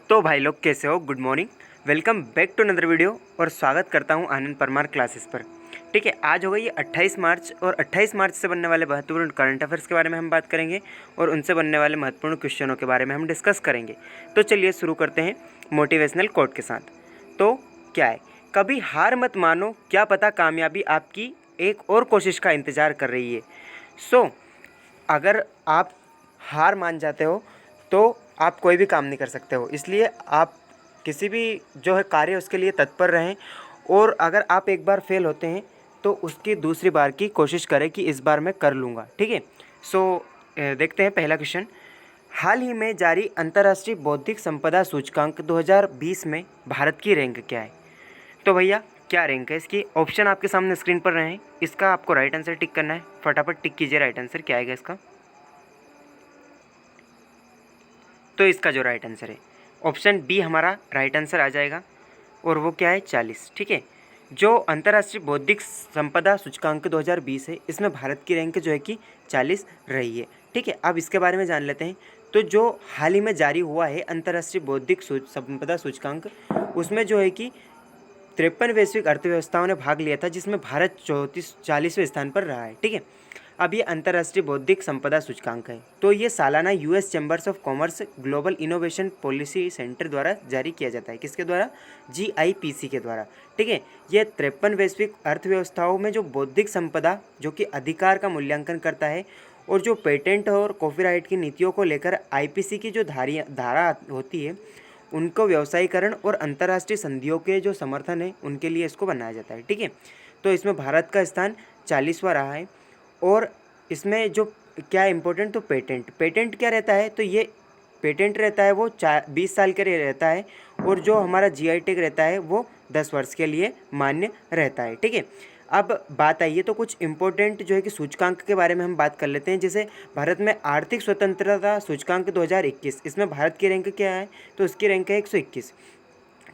तो भाई लोग कैसे हो। Good morning, welcome back to another video और स्वागत करता हूं आनंद परमार क्लासेस पर। ठीक है, आज हो गई ये 28 मार्च और 28 मार्च से बनने वाले महत्वपूर्ण करंट अफेयर्स के बारे में हम बात करेंगे और उनसे बनने वाले महत्वपूर्ण क्वेश्चनों के बारे में हम डिस्कस करेंगे। तो चलिए शुरू करते हैं मोटिवेशनल कोट के साथ। तो क्या है, कभी हार मत मानो, क्या पता कामयाबी आपकी एक और कोशिश का इंतज़ार कर रही है। अगर आप हार मान जाते हो तो आप कोई भी काम नहीं कर सकते हो, इसलिए आप किसी भी जो है कार्य उसके लिए तत्पर रहें। और अगर आप एक बार फेल होते हैं तो उसकी दूसरी बार की कोशिश करें कि इस बार मैं कर लूँगा। ठीक है, देखते हैं पहला क्वेश्चन। हाल ही में जारी अंतर्राष्ट्रीय बौद्धिक संपदा सूचकांक 2020 में भारत की रैंक क्या है। तो भैया क्या रैंक है इसकी, ऑप्शन आपके सामने स्क्रीन पर रहे हैं। इसका आपको राइट आंसर टिक करना है, फटाफट टिक कीजिए राइट आंसर क्या आएगा इसका। तो इसका जो राइट आंसर है ऑप्शन बी हमारा राइट आंसर आ जाएगा और वो क्या है 40। ठीक है, जो अंतर्राष्ट्रीय बौद्धिक संपदा सूचकांक 2020 है इसमें भारत की रैंक जो है कि 40 रही है। ठीक है, अब इसके बारे में जान लेते हैं। तो जो हाल ही में जारी हुआ है अंतर्राष्ट्रीय बौद्धिक संपदा सूचकांक, उसमें जो है कि 53 वैश्विक अर्थव्यवस्थाओं ने भाग लिया था, जिसमें भारत 40वें स्थान पर रहा है। ठीक है, अब ये अंतर्राष्ट्रीय बौद्धिक संपदा सूचकांक है, तो ये सालाना US chambers of commerce global innovation policy centre द्वारा जारी किया जाता है। किसके द्वारा? GIPC के द्वारा। ठीक है, ये 53 वैश्विक अर्थव्यवस्थाओं में जो बौद्धिक संपदा जो कि अधिकार का मूल्यांकन करता है और जो पेटेंट और कॉपीराइट की नीतियों को लेकर IPC की जो धारा होती है उनको व्यवसायीकरण और अंतर्राष्ट्रीय संधियों के जो समर्थन है उनके लिए इसको बनाया जाता है। ठीक है, तो इसमें भारत का स्थान 40वां रहा है। और इसमें जो क्या इम्पोर्टेंट, तो पेटेंट क्या रहता है, तो ये पेटेंट रहता है वो 20 साल के लिए रहता है और जो हमारा GI टैग रहता है वो 10 वर्ष के लिए मान्य रहता है। ठीक है, अब बात आई है तो कुछ इम्पोर्टेंट जो है कि सूचकांक के बारे में हम बात कर लेते हैं। जैसे भारत में आर्थिक स्वतंत्रता सूचकांक 2021, इसमें भारत की रैंक क्या है, तो इसकी रैंक है 121।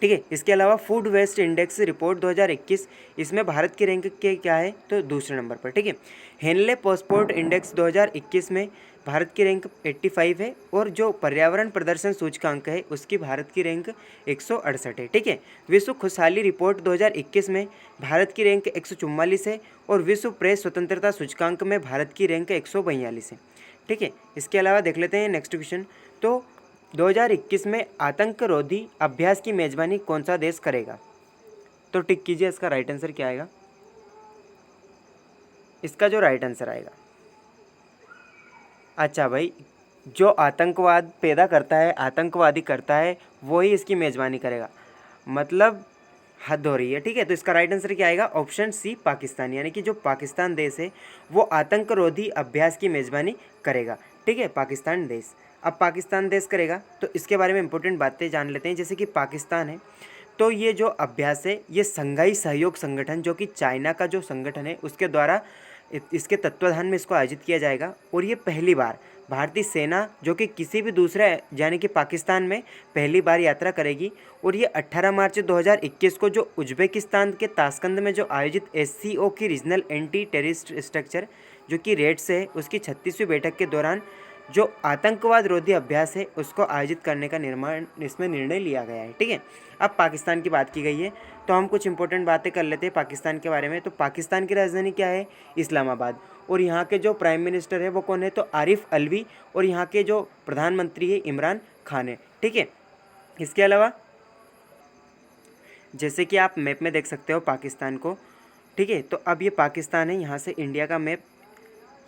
ठीक है, इसके अलावा फूड वेस्ट इंडेक्स रिपोर्ट 2021, इसमें भारत की रैंक के क्या है, तो दूसरे नंबर पर। ठीक है, हेनले पासपोर्ट इंडेक्स 2021 में भारत की रैंक 85 है और जो पर्यावरण प्रदर्शन सूचकांक है उसकी भारत की रैंक 168 है। ठीक है, विश्व खुशहाली रिपोर्ट 2021 में भारत की रैंक 144 है और विश्व प्रेस स्वतंत्रता सूचकांक में भारत की रैंक 142 है। ठीक है, इसके अलावा देख लेते हैं नेक्स्ट क्वेश्चन। तो 2021 में आतंकरोधी अभ्यास की मेजबानी कौन सा देश करेगा, तो टिक कीजिए इसका राइट आंसर क्या आएगा। इसका जो राइट आंसर आएगा, अच्छा भाई, जो आतंकवाद पैदा करता है, आतंकवादी करता है, वो ही इसकी मेजबानी करेगा, मतलब हद हो रही है। ठीक है, तो इसका राइट आंसर क्या आएगा, ऑप्शन सी पाकिस्तान, यानी कि जो पाकिस्तान देश है वो आतंकरोधी अभ्यास की मेजबानी करेगा। ठीक है, पाकिस्तान देश। अब पाकिस्तान देश करेगा तो इसके बारे में इंपॉर्टेंट बातें जान लेते हैं। जैसे कि पाकिस्तान है तो ये जो अभ्यास है ये संघाई सहयोग संगठन जो कि चाइना का जो संगठन है उसके द्वारा इसके तत्वाधान में इसको आयोजित किया जाएगा। और ये पहली बार भारतीय सेना जो कि किसी भी दूसरे यानी कि पाकिस्तान में पहली बार यात्रा करेगी। और ये 18 मार्च 2021 को जो उज्बेकिस्तान के ताशकंद में जो आयोजित SCO की रीजनल एंटी टेररिस्ट स्ट्रक्चर जो कि रेड्स है उसकी 36वीं बैठक के दौरान जो आतंकवाद रोधी अभ्यास है उसको आयोजित करने का इसमें निर्णय लिया गया है। ठीक है, अब पाकिस्तान की बात की गई है तो हम कुछ इंपॉर्टेंट बातें कर लेते हैं पाकिस्तान के बारे में। तो पाकिस्तान की राजधानी क्या है, इस्लामाबाद। और यहाँ के जो प्राइम मिनिस्टर है वो कौन है, तो आरिफ अलवी। और यहाँ के जो प्रधानमंत्री है इमरान खान है। ठीक है, इसके अलावा जैसे कि आप मैप में देख सकते हो पाकिस्तान को। ठीक है, तो अब ये पाकिस्तान है, यहाँ से इंडिया का मैप,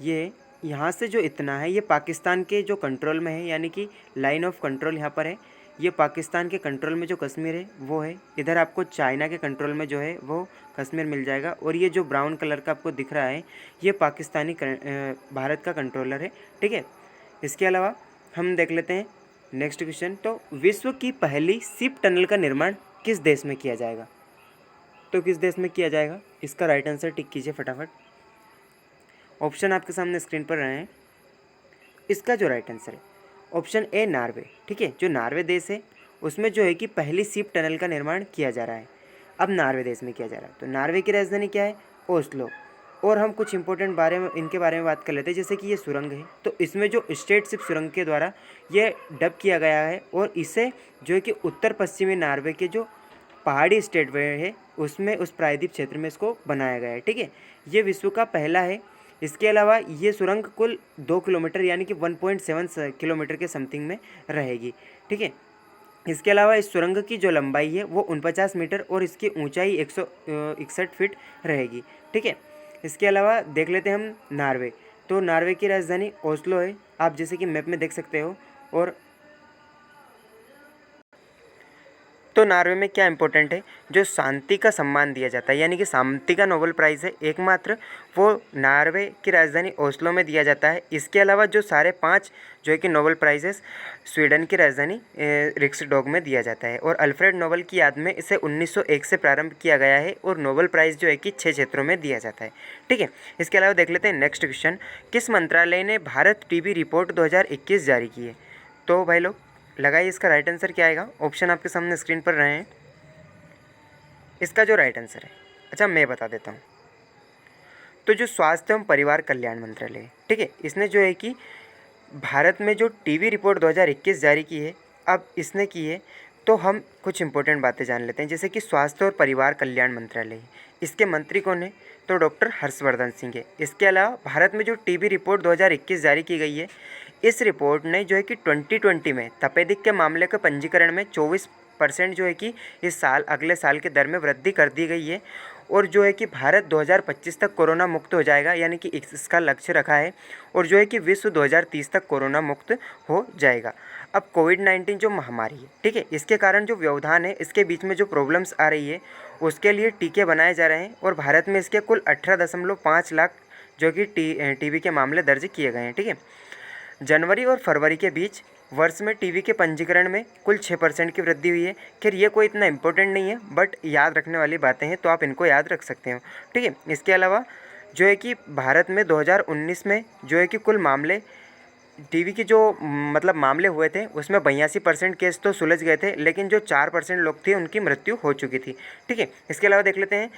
ये यहाँ से जो इतना है ये पाकिस्तान के जो कंट्रोल में है, यानी कि लाइन ऑफ कंट्रोल यहाँ पर है। ये पाकिस्तान के कंट्रोल में जो कश्मीर है वो है। इधर आपको चाइना के कंट्रोल में जो है वो कश्मीर मिल जाएगा। और ये जो ब्राउन कलर का आपको दिख रहा है ये भारत का कंट्रोलर है। ठीक है, इसके अलावा हम देख लेते हैं नेक्स्ट क्वेश्चन। तो विश्व की पहली शिप टनल का निर्माण किस देश में किया जाएगा, तो किस देश में किया जाएगा, इसका राइट आंसर टिक कीजिए फटाफट। ऑप्शन आपके सामने स्क्रीन पर रहे हैं। इसका जो राइट आंसर है ऑप्शन ए नॉर्वे। ठीक है, जो नॉर्वे देश है उसमें जो है कि पहली शिप टनल का निर्माण किया जा रहा है। अब नॉर्वे देश में किया जा रहा है तो नॉर्वे की राजधानी क्या है, ओस्लो। और हम कुछ इंपॉर्टेंट इनके बारे में बात कर लेते हैं। जैसे कि ये सुरंग है, तो इसमें जो स्टेट शिप सुरंग के द्वारा ये डब किया गया है और इसे जो है कि उत्तर पश्चिमी नॉर्वे के जो पहाड़ी स्टेट वे है उसमें उस प्रायद्वीप क्षेत्र में इसको बनाया गया है। ठीक है, ये विश्व का पहला है। इसके अलावा ये सुरंग कुल 2 किलोमीटर यानी कि 1.7 किलोमीटर के समथिंग में रहेगी। ठीक है, इसके अलावा इस सुरंग की जो लंबाई है वो 49 मीटर और इसकी ऊंचाई 161 फीट रहेगी। ठीक है, इसके अलावा देख लेते हैं हम नॉर्वे। तो नॉर्वे की राजधानी ओस्लो है, आप जैसे कि मैप में देख सकते हो। और तो नॉर्वे में क्या इंपॉर्टेंट है, जो शांति का सम्मान दिया जाता है यानी कि शांति का नोबेल प्राइज़ है एकमात्र, वो नॉर्वे की राजधानी ओस्लो में दिया जाता है। इसके अलावा जो सारे 5 जो है कि नोबेल प्राइजेस स्वीडन की राजधानी रिक्सडॉग में दिया जाता है। और अल्फ्रेड नोबेल की याद में इसे 1901 से प्रारंभ किया गया है और नोबेल प्राइज़ जो है कि 6 क्षेत्रों में दिया जाता है। ठीक है, इसके अलावा देख लेते हैं नेक्स्ट क्वेश्चन, किस मंत्रालय ने भारत टीबी रिपोर्ट 2021 जारी की है। तो भाई लोग लगाइए इसका राइट आंसर क्या आएगा। ऑप्शन आपके सामने स्क्रीन पर रहे हैं। इसका जो राइट आंसर है, अच्छा मैं बता देता हूँ, तो जो स्वास्थ्य एवं परिवार कल्याण मंत्रालय है, ठीक है, इसने जो है कि भारत में जो टीबी रिपोर्ट 2021 जारी की है, अब इसने की है, तो हम कुछ इंपॉर्टेंट बातें जान लेते हैं। जैसे कि स्वास्थ्य और परिवार कल्याण मंत्रालय, इसके मंत्री कौन है, तो डॉक्टर हर्षवर्धन सिंह है। इसके अलावा भारत में जो टीबी रिपोर्ट 2021 जारी की गई है, इस रिपोर्ट ने जो है कि 2020 में तपेदिक के मामले के पंजीकरण में 24% जो है कि इस साल अगले साल के दर में वृद्धि कर दी गई है। और जो है कि भारत 2025 तक कोरोना मुक्त हो जाएगा, यानी कि इसका लक्ष्य रखा है। और जो है कि विश्व 2030 तक कोरोना मुक्त हो जाएगा। अब कोविड-19 जो महामारी है, ठीक है, इसके कारण जो व्यवधान है, इसके बीच में जो प्रॉब्लम्स आ रही है, उसके लिए टीके बनाए जा रहे हैं। और भारत में इसके कुल 18.5 लाख जो कि टीबी के मामले दर्ज किए गए हैं। ठीक है, जनवरी और फरवरी के बीच वर्ष में टीबी के पंजीकरण में कुल 6% की वृद्धि हुई है। खैर ये कोई इतना इंपॉर्टेंट नहीं है, बट याद रखने वाली बातें हैं, तो आप इनको याद रख सकते हो। ठीक है, इसके अलावा जो है कि भारत में 2019 में जो है कि कुल मामले टीबी के जो मतलब मामले हुए थे, उसमें 82% केस तो सुलझ गए थे, लेकिन जो 4% लोग थे उनकी मृत्यु हो चुकी थी। ठीक है, इसके अलावा देख लेते हैं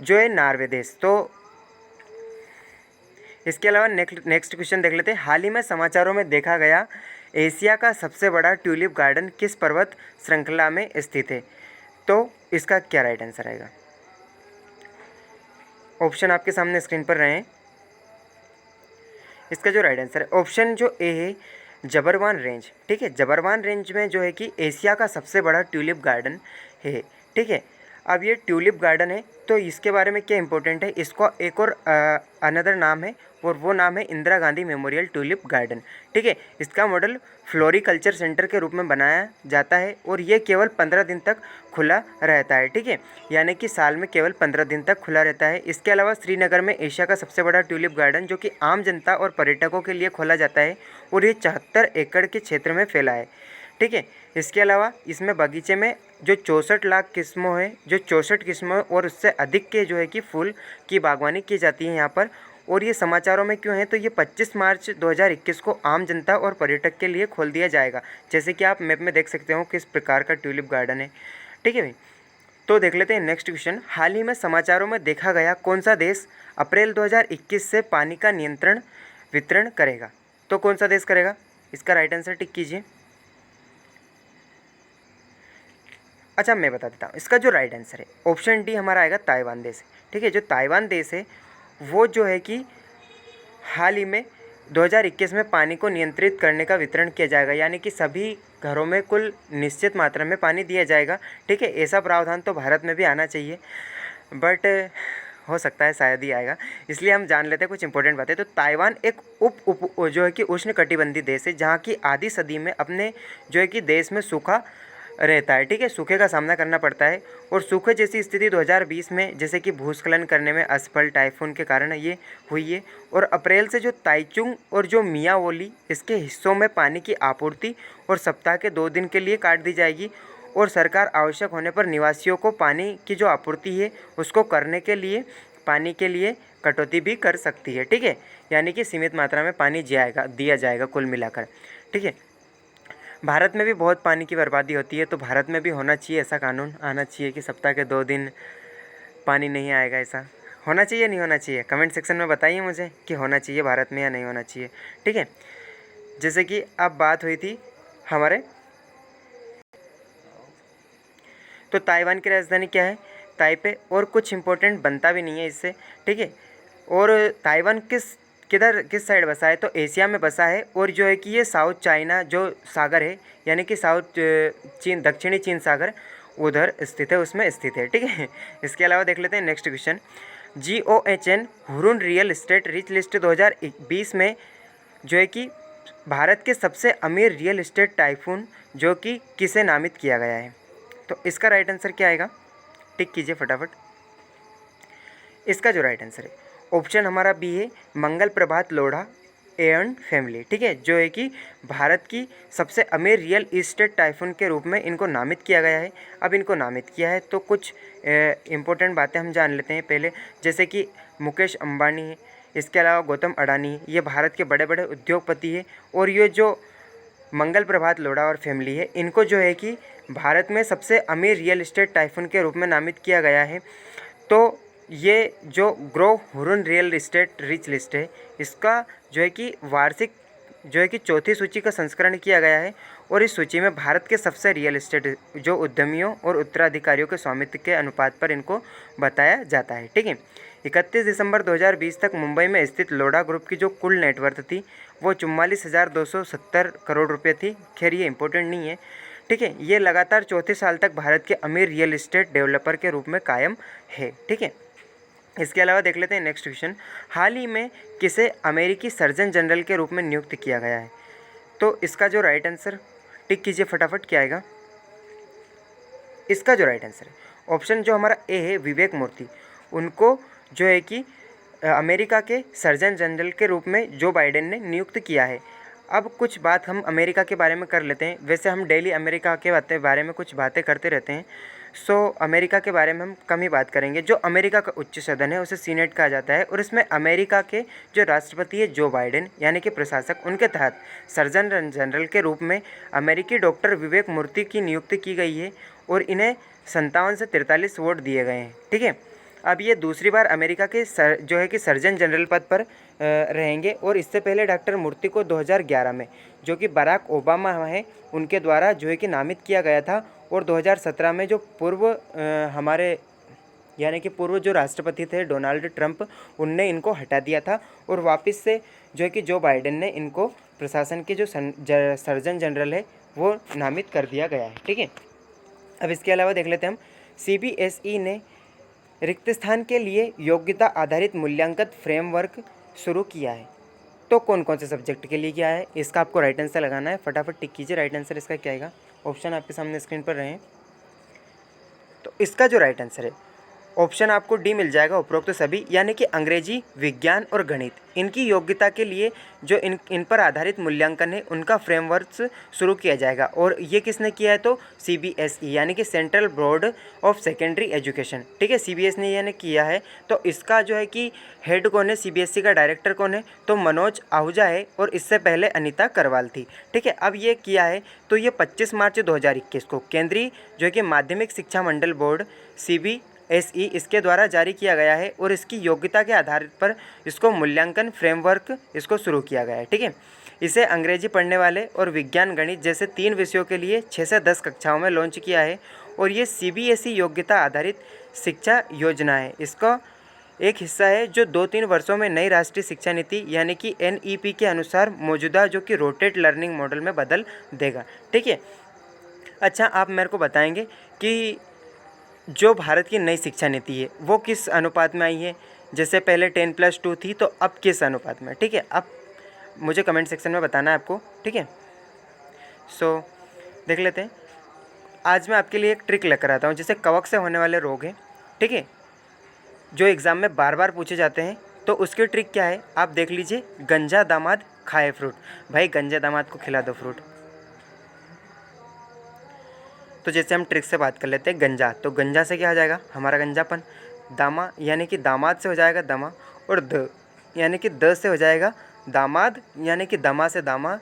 जो है नॉर्वे देश। तो इसके अलावा नेक्स्ट क्वेश्चन देख लेते हैं, हाल ही में समाचारों में देखा गया एशिया का सबसे बड़ा ट्यूलिप गार्डन किस पर्वत श्रृंखला में स्थित है। तो इसका क्या राइट आंसर आएगा। ऑप्शन आपके सामने स्क्रीन पर रहे हैं। इसका जो राइट आंसर है, ऑप्शन जो ए है जबरवान रेंज। ठीक है, जबरवान रेंज में जो है कि एशिया का सबसे बड़ा ट्यूलिप गार्डन है। ठीक है, अब ये ट्यूलिप गार्डन है, तो इसके बारे में क्या इंपॉर्टेंट है, इसको एक और अनदर नाम है, और वो नाम है Indira Gandhi memorial tulip garden. ठीक है, इसका मॉडल फ्लोरिकल्चर सेंटर के रूप में बनाया जाता है और ये केवल 15 दिन तक खुला रहता है। ठीक है, यानी कि साल में केवल 15 दिन तक खुला रहता है। इसके अलावा श्रीनगर में एशिया का सबसे बड़ा ट्यूलिप गार्डन जो कि आम जनता और पर्यटकों के लिए खोला जाता है, और ये 74 एकड़ के क्षेत्र में फैला है। ठीक है, इसके अलावा इसमें बगीचे में जो 64 लाख किस्मों है, जो 64 किस्मों और उससे अधिक के जो है कि फूल की बागवानी की जाती है यहाँ पर। और ये समाचारों में क्यों है, तो ये 25 मार्च 2021 को आम जनता और पर्यटक के लिए खोल दिया जाएगा। जैसे कि आप मैप में देख सकते हो किस प्रकार का ट्यूलिप गार्डन है। ठीक है भाई, तो देख लेते हैं नेक्स्ट क्वेश्चन, हाल ही में समाचारों में देखा गया कौन सा देश अप्रैल 2021 से पानी का नियंत्रण वितरण करेगा। तो कौन सा देश करेगा, इसका राइट आंसर टिक कीजिए। अच्छा मैं बता देता हूँ, इसका जो राइट आंसर है ऑप्शन डी हमारा आएगा ताइवान देश। ठीक है, जो ताइवान देश है वो जो है कि हाल ही में 2021 में पानी को नियंत्रित करने का वितरण किया जाएगा, यानी कि सभी घरों में कुल निश्चित मात्रा में पानी दिया जाएगा। ठीक है, ऐसा प्रावधान तो भारत में भी आना चाहिए, बट हो सकता है शायद ही आएगा, इसलिए हम जान लेते हैं कुछ इंपॉर्टेंट बातें। तो ताइवान एक उप जो है कि उष्णकटिबंधीय देश है, जहाँ की आधी सदी में अपने जो है कि देश में सूखा रहता है। ठीक है, सूखे का सामना करना पड़ता है, और सूखे जैसी स्थिति 2020 में जैसे कि भूस्खलन करने में असफल टाइफून के कारण ये हुई है। और अप्रैल से जो ताइचुंग और जो मियावोली इसके हिस्सों में पानी की आपूर्ति और सप्ताह के 2 दिन के लिए काट दी जाएगी, और सरकार आवश्यक होने पर निवासियों को पानी की जो आपूर्ति है उसको करने के लिए पानी के लिए कटौती भी कर सकती है। ठीक है, यानी कि सीमित मात्रा में पानी दिया जाएगा कुल मिलाकर। ठीक है, भारत में भी बहुत पानी की बर्बादी होती है, तो भारत में भी होना चाहिए ऐसा कानून आना चाहिए कि सप्ताह के 2 दिन पानी नहीं आएगा, ऐसा होना चाहिए नहीं होना चाहिए, कमेंट सेक्शन में बताइए मुझे कि होना चाहिए भारत में या नहीं होना चाहिए, ठीक है। जैसे कि अब बात हुई थी हमारे, तो ताइवान की राजधानी क्या है, ताइपे, और कुछ इंपॉर्टेंट बनता भी नहीं है इससे, ठीक है। और ताइवान किस साइड बसा है, तो एशिया में बसा है, और जो है कि ये साउथ चाइना जो सागर है, यानी कि साउथ चीन, दक्षिणी चीन सागर उधर स्थित है, उसमें स्थित है, ठीक है। इसके अलावा देख लेते हैं next question. GOHN Hurun real estate rich list 2020 में जो है कि भारत के सबसे अमीर रियल एस्टेट टाइकून जो कि किसे नामित किया गया है, तो इसका राइट आंसर क्या आएगा, टिक कीजिए फटाफट। इसका जो राइट आंसर है ऑप्शन हमारा बी है, मंगल प्रभात लोढ़ा एंड फैमिली, ठीक है, जो है कि भारत की सबसे अमीर रियल इस्टेट टाइकून के रूप में इनको नामित किया गया है। अब इनको नामित किया है तो कुछ इम्पोर्टेंट बातें हम जान लेते हैं पहले, जैसे कि मुकेश अंबानी है, इसके अलावा गौतम अडानी है, ये भारत के बड़े बड़े उद्योगपति है। और ये जो मंगल प्रभात लोढ़ा और फैमिली है, इनको जो है कि भारत में सबसे अमीर रियल एस्टेट टाइकून के रूप में नामित किया गया है। तो ये जो grow Hurun real estate rich list है, इसका जो है कि वार्षिक जो है कि चौथी सूची का संस्करण किया गया है, और इस सूची में भारत के सबसे रियल एस्टेट जो उद्यमियों और उत्तराधिकारियों के स्वामित्व के अनुपात पर इनको बताया जाता है, ठीक है। 31 दिसंबर 2020 तक मुंबई में स्थित लोढ़ा ग्रुप की जो कुल नेटवर्थ थी वो 44,270 करोड़ रुपये थी। खैर ये इंपॉर्टेंट नहीं है, ठीक है। ये लगातार चौथे साल तक भारत के अमीर रियल एस्टेट डेवलपर के रूप में कायम है, ठीक है। इसके अलावा देख लेते हैं नेक्स्ट क्वेश्चन। हाल ही में किसे अमेरिकी सर्जन जनरल के रूप में नियुक्त किया गया है, तो इसका जो राइट आंसर, टिक कीजिए फटाफट, क्या आएगा। इसका जो राइट आंसर है ऑप्शन जो हमारा ए है, विवेक मूर्ति, उनको जो है कि अमेरिका के सर्जन जनरल के रूप में जो बाइडेन ने नियुक्त किया है। अब कुछ बात हम अमेरिका के बारे में कर लेते हैं। वैसे हम डेली अमेरिका के बारे में कुछ बातें करते रहते हैं, सो अमेरिका के बारे में हम कम ही बात करेंगे। जो अमेरिका का उच्च सदन है उसे सीनेट कहा जाता है, और इसमें अमेरिका के जो राष्ट्रपति है जो बाइडेन यानी कि प्रशासक, उनके तहत सर्जन जनरल के रूप में अमेरिकी डॉक्टर विवेक मूर्ति की नियुक्ति की गई है, और इन्हें 57 से 43 वोट दिए गए हैं, ठीक है। अब ये दूसरी बार अमेरिका के जो है कि सर्जन जनरल पद पर रहेंगे, और इससे पहले डॉक्टर मूर्ति को 2011 में जो कि बराक ओबामा है उनके द्वारा जो है कि नामित किया गया था, और 2017 में जो हमारे यानी कि पूर्व जो राष्ट्रपति थे डोनाल्ड ट्रंप, उनने इनको हटा दिया था, और वापस से जो है कि जो बाइडेन ने इनको प्रशासन के जो सर्जन जनरल है वो नामित कर दिया गया है, ठीक है। अब इसके अलावा देख लेते हैं हम, CBSE ने रिक्त स्थान के लिए योग्यता आधारित मूल्यांकन फ्रेमवर्क शुरू किया है, तो कौन कौन से सब्जेक्ट के लिए किया है, इसका आपको राइट आंसर लगाना है। फटाफट टिक कीजिए, राइट आंसर इसका क्या आएगा। ऑप्शन आपके सामने स्क्रीन पर रहे हैं, तो इसका जो राइट आंसर है ऑप्शन आपको डी मिल जाएगा, उपरोक्त सभी, यानी कि अंग्रेजी, विज्ञान और गणित, इनकी योग्यता के लिए जो इन पर आधारित मूल्यांकन है उनका फ्रेमवर्क शुरू किया जाएगा। और ये किसने किया है, तो CBSE यानी कि central board of secondary education, ठीक है, CBSE ने यानी किया है। तो इसका जो है कि हेड कौन है, CBSE का डायरेक्टर कौन है, तो मनोज आहूजा है, और इससे पहले अनीता करवाल थी, ठीक है। अब ये किया है तो ये 25 मार्च 2021 को केंद्रीय जो है कि माध्यमिक शिक्षा मंडल बोर्ड CBSE इसके द्वारा जारी किया गया है, और इसकी योग्यता के आधार पर इसको मूल्यांकन फ्रेमवर्क इसको शुरू किया गया है, ठीक है। इसे अंग्रेजी पढ़ने वाले और विज्ञान गणित जैसे 3 विषयों के लिए 6 से 10 कक्षाओं में लॉन्च किया है, और ये CBSE योग्यता आधारित शिक्षा योजना है। इसका एक हिस्सा है जो 2-3 वर्षों में नई राष्ट्रीय शिक्षा नीति यानी कि NEP के अनुसार मौजूदा जो कि रोटेट लर्निंग मॉडल में बदल देगा, ठीक है। अच्छा, आप मेरे को बताएंगे कि जो भारत की नई शिक्षा नीति है वो किस अनुपात में आई है, जैसे पहले 10+2 थी, तो अब किस अनुपात में, ठीक है। अब मुझे कमेंट सेक्शन में बताना है आपको, ठीक है। सो देख लेते हैं, आज मैं आपके लिए एक ट्रिक लेकर आता हूँ, जैसे कवक से होने वाले रोग हैं, ठीक है, जो एग्ज़ाम में बार बार पूछे जाते हैं, तो उसकी ट्रिक क्या है आप देख लीजिए। गंजा दामाद खाए फ्रूट, भाई गंजा दामाद को खिला दो फ्रूट। तो जैसे हम ट्रिक से बात कर लेते हैं, गंजा, तो गंजा से क्या आ जाएगा, हमारा गंजापन। दामा यानी कि दामाद से हो जाएगा दमा, और द यानी कि द से हो जाएगा दामाद, यानी कि दमा से दामा,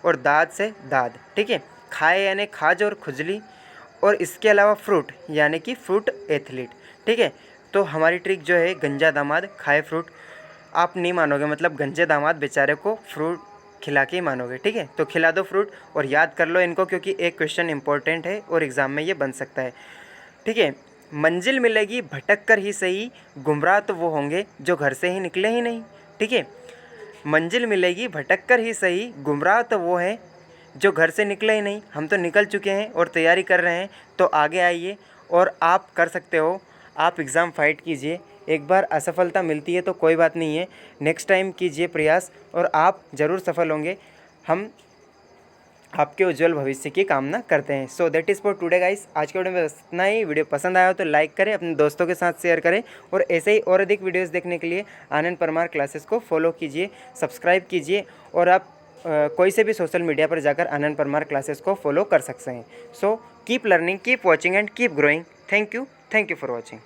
और दाद से दाद, ठीक है। खाए यानी खाज और खुजली, और इसके अलावा फ्रूट यानी कि फ्रूट एथलीट, ठीक है। तो हमारी ट्रिक जो है गंजा दामाद खाए फ्रूट, आप नहीं मानोगे, मतलब गंजे दामाद बेचारे को फ्रूट खिला के ही मानोगे, ठीक है। तो खिला दो फ्रूट और याद कर लो इनको, क्योंकि एक क्वेश्चन इंपॉर्टेंट है और एग्ज़ाम में ये बन सकता है, ठीक है। मंजिल मिलेगी भटक कर ही सही, गुमराह तो वो होंगे जो घर से ही निकले ही नहीं, ठीक है। मंजिल मिलेगी भटक कर ही सही, गुमराह तो वो है जो घर से निकले ही नहीं। हम तो निकल चुके हैं और तैयारी कर रहे हैं, तो आगे आइए और आप कर सकते हो। आप एग्ज़ाम फाइट कीजिए, एक बार असफलता मिलती है तो कोई बात नहीं है, नेक्स्ट टाइम कीजिए प्रयास और आप ज़रूर सफल होंगे। हम आपके उज्जवल भविष्य की कामना करते हैं। So that is for today guys. आज के वीडियो में बस इतना ही। वीडियो पसंद आया हो तो लाइक करें, अपने दोस्तों के साथ शेयर करें और ऐसे ही और अधिक वीडियोस देखने के लिए आनंद परमार क्लासेस को फॉलो कीजिए, सब्सक्राइब कीजिए और आप कोई से भी सोशल मीडिया पर जाकर आनंद परमार क्लासेस को फॉलो कर सकते हैं। So keep learning, keep watching and keep growing. Thank you for watching.